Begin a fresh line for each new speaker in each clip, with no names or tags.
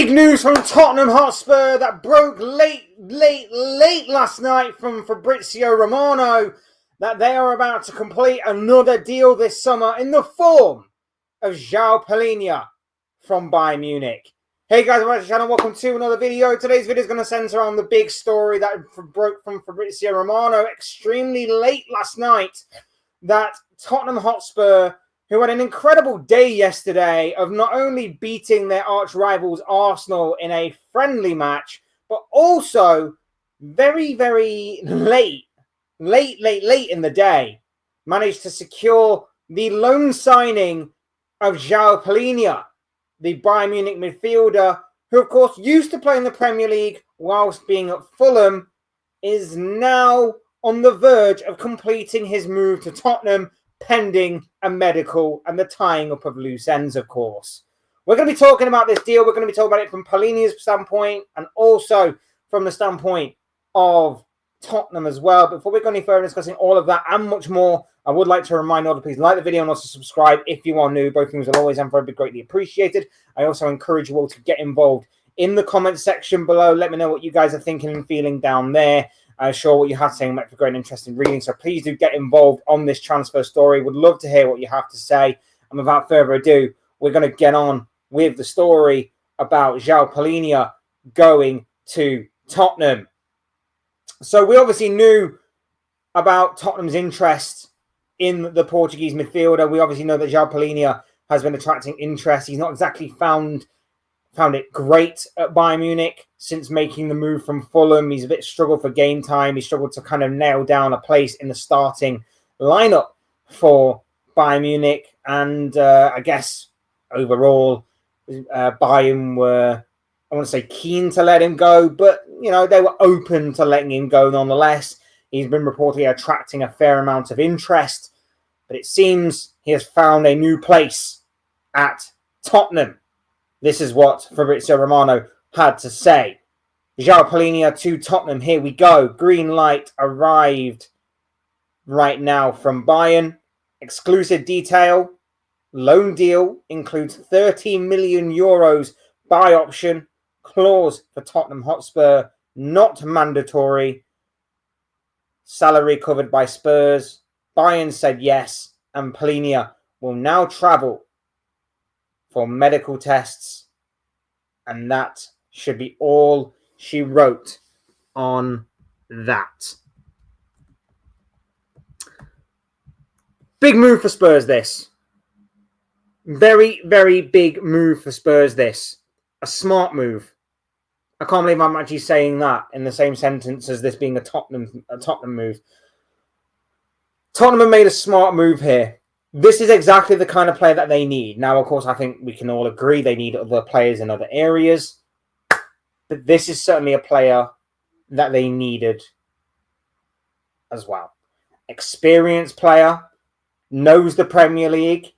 Big news from Tottenham Hotspur that broke late last night from Fabrizio Romano that they are about to complete another deal this summer in the form of Joao Palhinha from Bayern Munich. Hey guys, welcome to the channel. Welcome to another video. Today's video is going to center on the big story that broke from Fabrizio Romano extremely late last night that Tottenham Hotspur, who had an incredible day yesterday of not only beating their arch rivals Arsenal in a friendly match, but also very late in the day, managed to secure the loan signing of Joao Palhinha, the Bayern Munich midfielder, who of course used to play in the Premier League whilst being at Fulham, is now on the verge of completing his move to Tottenham, pending a medical and the tying up of loose ends, of course. We're going to be talking about this deal. We're going to be talking about it from Palhinha's standpoint and also from the standpoint of Tottenham as well. Before we go any further discussing all of that and much more, I would like to remind all to please like the video and also subscribe if you are new. Both things will always and very greatly appreciated. I also encourage you all to get involved in the comment section below. Let me know what you guys are thinking and feeling down there. Sure what you have to say might be great and interesting reading. So please do get involved on this transfer story. Would love to hear what you have to say. And without further ado, we're going to get on with the story about Joao Palhinha going to Tottenham. So we obviously knew about Tottenham's interest in the Portuguese midfielder. We obviously know that Joao Palhinha has been attracting interest. He's not exactly found it great at Bayern Munich since making the move from Fulham. He's a bit struggled for game time. He struggled to kind of nail down a place in the starting lineup for Bayern Munich. And I guess overall, Bayern were, I want to say, keen to let him go. But, you know, they were open to letting him go nonetheless. He's been reportedly attracting a fair amount of interest. But it seems he has found a new place at Tottenham. This is what Fabrizio Romano had to say. Joao Palhinha to Tottenham. Here we go. Green light arrived right now from Bayern. Exclusive detail. Loan deal includes 30 million euros buy option. Clause for Tottenham Hotspur. Not mandatory. Salary covered by Spurs. Bayern said yes. And Palhinha will now travel for medical tests, and that should be all she wrote on that. Big move for Spurs, this. Very big move for Spurs, this. A smart move. I can't believe I'm actually saying that in the same sentence as this being a Tottenham move. Tottenham have made a smart move here. This is exactly the kind of player that they need. Now, of course, I think we can all agree they need other players in other areas. But this is certainly a player that they needed as well. Experienced player, knows the Premier League,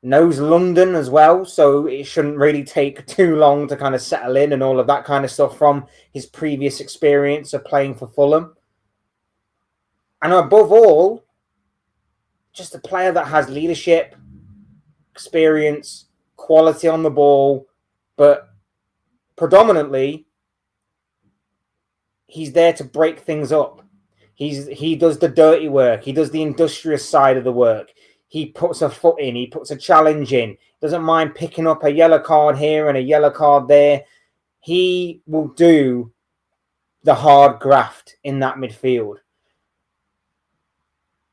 knows London as well. So it shouldn't really take too long to kind of settle in and all of that kind of stuff from his previous experience of playing for Fulham. And above all, just a player that has leadership, experience, quality on the ball, but predominantly, he's there to break things up. He does the dirty work. He does the industrious side of the work. He puts a foot in. He puts a challenge in. Doesn't mind picking up a yellow card here and a yellow card there. He will do the hard graft in that midfield.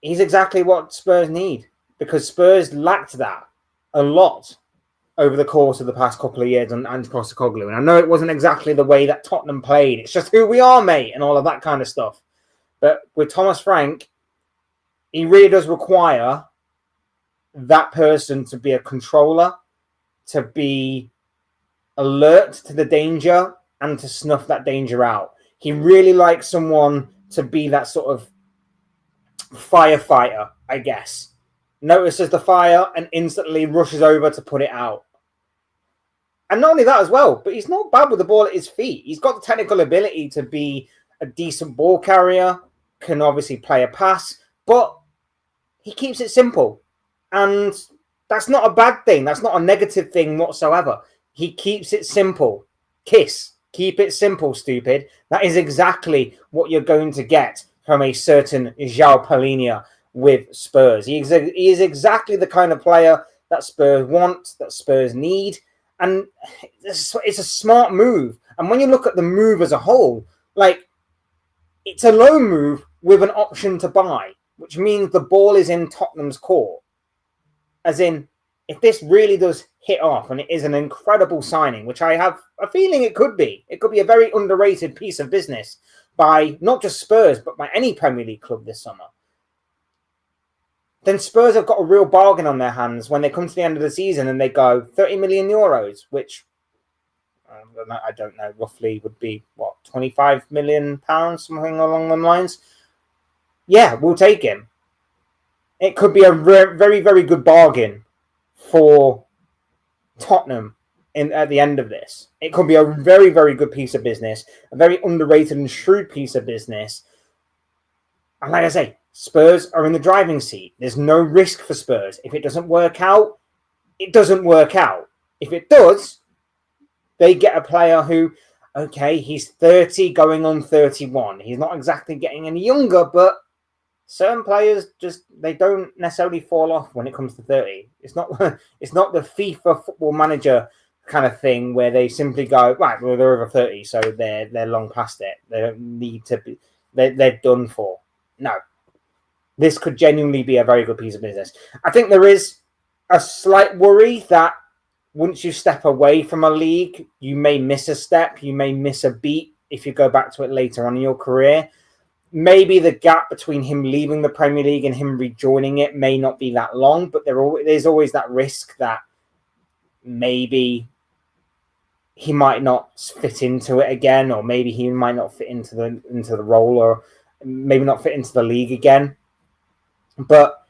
He's exactly what Spurs need, because Spurs lacked that a lot over the course of the past couple of years and Postecoglou. And I know it wasn't exactly the way that Tottenham played. It's just who we are, mate, and all of that kind of stuff. But with Thomas Frank, he really does require that person to be a controller, to be alert to the danger and to snuff that danger out. He really likes someone to be that sort of firefighter, I guess. Notices the fire and instantly rushes over to put it out. And not only that as well, but he's not bad with the ball at his feet. He's got the technical ability to be a decent ball carrier, can obviously play a pass, but he keeps it simple. And that's not a bad thing. That's not a negative thing whatsoever. He keeps it simple. Kiss. Keep it simple, stupid. That is exactly what you're going to get from a certain Joao Palhinha with Spurs. He is exactly the kind of player that Spurs want, that Spurs need, and it's a smart move. And when you look at the move as a whole, like, it's a loan move with an option to buy, which means the ball is in Tottenham's court. As in, if this really does hit off and it is an incredible signing, which I have a feeling it could be a very underrated piece of business by not just Spurs, but by any Premier League club this summer, then Spurs have got a real bargain on their hands when they come to the end of the season and they go 30 million euros, which I don't know, roughly would be, what, 25 million pounds, something along those lines. Yeah, we'll take him. It could be a very, very good bargain for Tottenham at the end of this. It could be a very, very good piece of business, a very underrated and shrewd piece of business. And like I say, Spurs are in the driving seat. There's no risk for Spurs. If it doesn't work out, it doesn't work out. If it does, they get a player who, okay, he's 30 going on 31. He's not exactly getting any younger, but certain players they don't necessarily fall off when it comes to 30. It's not the FIFA Football Manager kind of thing where they simply go, right, well, they're over 30, so they're long past it. They don't need to be, they're done for. No. This could genuinely be a very good piece of business. I think there is a slight worry that once you step away from a league, you may miss a step, you may miss a beat if you go back to it later on in your career. Maybe the gap between him leaving the Premier League and him rejoining it may not be that long, but there's always that risk that maybe he might not fit into it again, or maybe he might not fit into the role, or maybe not fit into the league again. But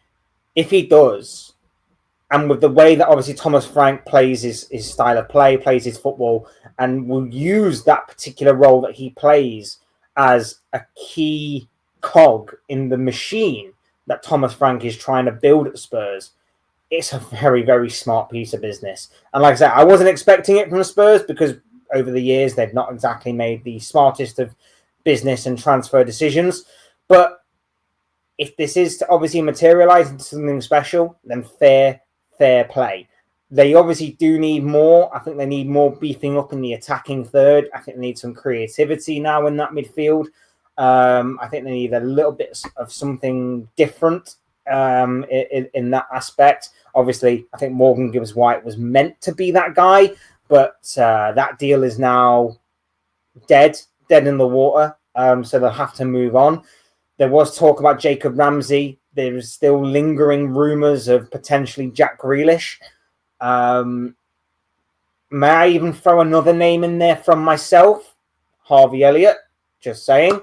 if he does, and with the way that obviously Thomas Frank plays his style of play, plays his football, and will use that particular role that he plays as a key cog in the machine that Thomas Frank is trying to build at Spurs, it's a very, very smart piece of business. And like I said, I wasn't expecting it from the Spurs because over the years, they've not exactly made the smartest of business and transfer decisions. But if this is to obviously materialize into something special, then fair play. They obviously do need more. I think they need more beefing up in the attacking third. I think they need some creativity now in that midfield. I think they need a little bit of something different in that aspect. Obviously, I think Morgan Gibbs-White was meant to be that guy, but that deal is now dead in the water. So they'll have to move on. There was talk about Jacob Ramsey. There is still lingering rumours of potentially Jack Grealish. May I even throw another name in there from myself? Harvey Elliott, just saying.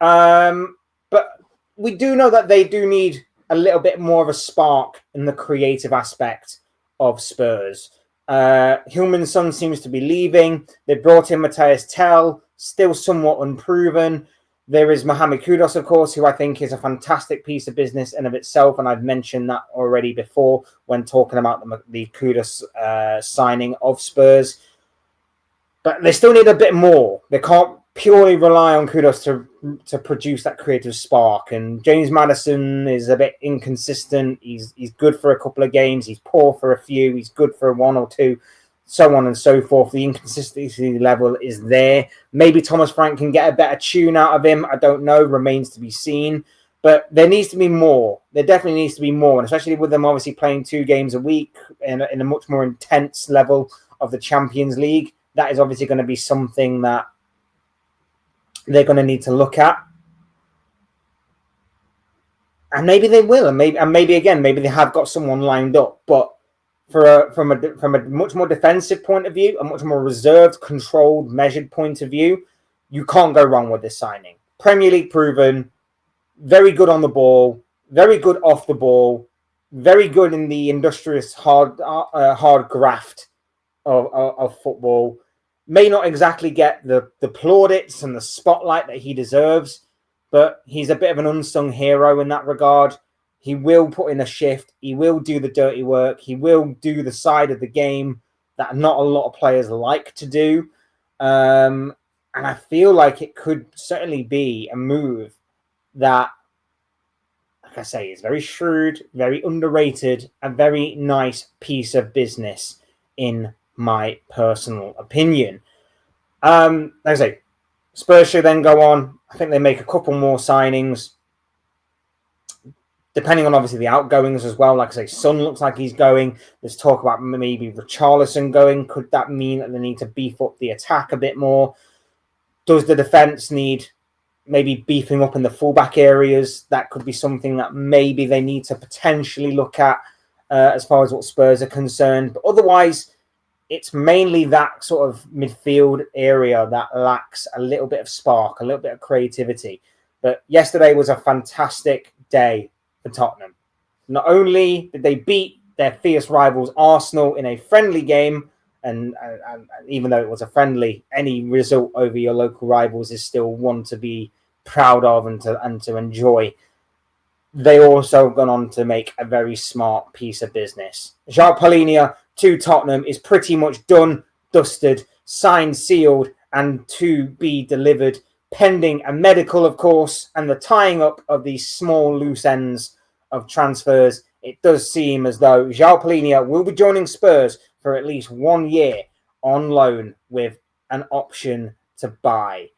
But we do know that they do need a little bit more of a spark in the creative aspect of Spurs. Hillman's son seems to be leaving. They brought in Matthias Tell, still somewhat unproven. There is Mohamed Kudus, of course, who I think is a fantastic piece of business in of itself, and I've mentioned that already before when talking about the Kudus signing of Spurs. But they still need a bit more. They can't purely rely on Kudus to produce that creative spark. And James Maddison is a bit inconsistent. He's good for a couple of games. He's poor for a few. He's good for one or two. So on and so forth. The inconsistency level is there. Maybe Thomas Frank can get a better tune out of him. I don't know. Remains to be seen. But there needs to be more. There definitely needs to be more. And especially with them obviously playing 2 games a week in a much more intense level of the Champions League, that is obviously going to be something that they're going to need to look at. And maybe they will. And maybe again, maybe they have got someone lined up. But from a much more defensive point of view, a much more reserved, controlled, measured point of view, you can't go wrong with this signing. Premier League proven, very good on the ball, very good off the ball, very good in the industrious hard graft of football. May not exactly get the plaudits and the spotlight that he deserves, but he's a bit of an unsung hero in that regard. He will put in a shift. He will do the dirty work. He will do the side of the game that not a lot of players like to do. And I feel like it could certainly be a move that, like I say, is very shrewd, very underrated, a very nice piece of business, in my personal opinion. Like I say, Spurs should then go on. I think they make a couple more signings, depending on obviously the outgoings as well. Like I say, Son looks like he's going. There's talk about maybe Richarlison going. Could that mean that they need to beef up the attack a bit more? Does the defense need maybe beefing up in the fullback areas? That could be something that maybe they need to potentially look at as far as what Spurs are concerned. But otherwise, it's mainly that sort of midfield area that lacks a little bit of spark, a little bit of creativity. But yesterday was a fantastic day for Tottenham. Not only did they beat their fierce rivals Arsenal in a friendly game, and even though it was a friendly, any result over your local rivals is still one to be proud of and to enjoy. They also gone on to make a very smart piece of business. Joao Palhinha to Tottenham is pretty much done, dusted, signed, sealed, and to be delivered, pending a medical, of course, and the tying up of these small loose ends of transfers. It does seem as though Joao Palhinha will be joining Spurs for at least 1 year on loan with an option to buy.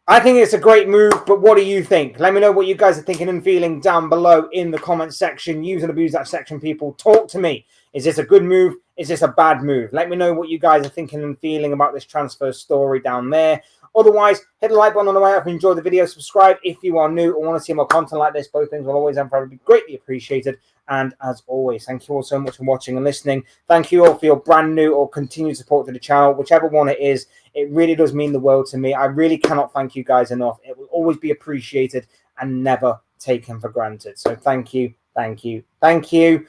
I think it's a great move, but what do you think? Let me know what you guys are thinking and feeling down below in the comment section. Use and abuse that section, people. Talk to me. Is this a good move? Is this a bad move? Let me know what you guys are thinking and feeling about this transfer story down there. Otherwise, hit the like button on the way up. Enjoy the video. Subscribe if you are new or want to see more content like this. Both things will always and forever be greatly appreciated. And as always, thank you all so much for watching and listening. Thank you all for your brand new or continued support to the channel, whichever one it is. It really does mean the world to me. I really cannot thank you guys enough. It will always be appreciated and never taken for granted. So thank you, thank you, thank you.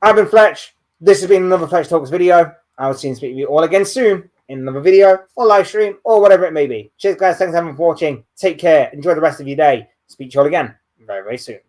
I've been Fletch. This has been another Fletch Talks video. I will see and speak to you all again soon in another video or live stream or whatever it may be. Cheers, guys. Thanks for watching. Take care. Enjoy the rest of your day. Speak to you all again very, very soon.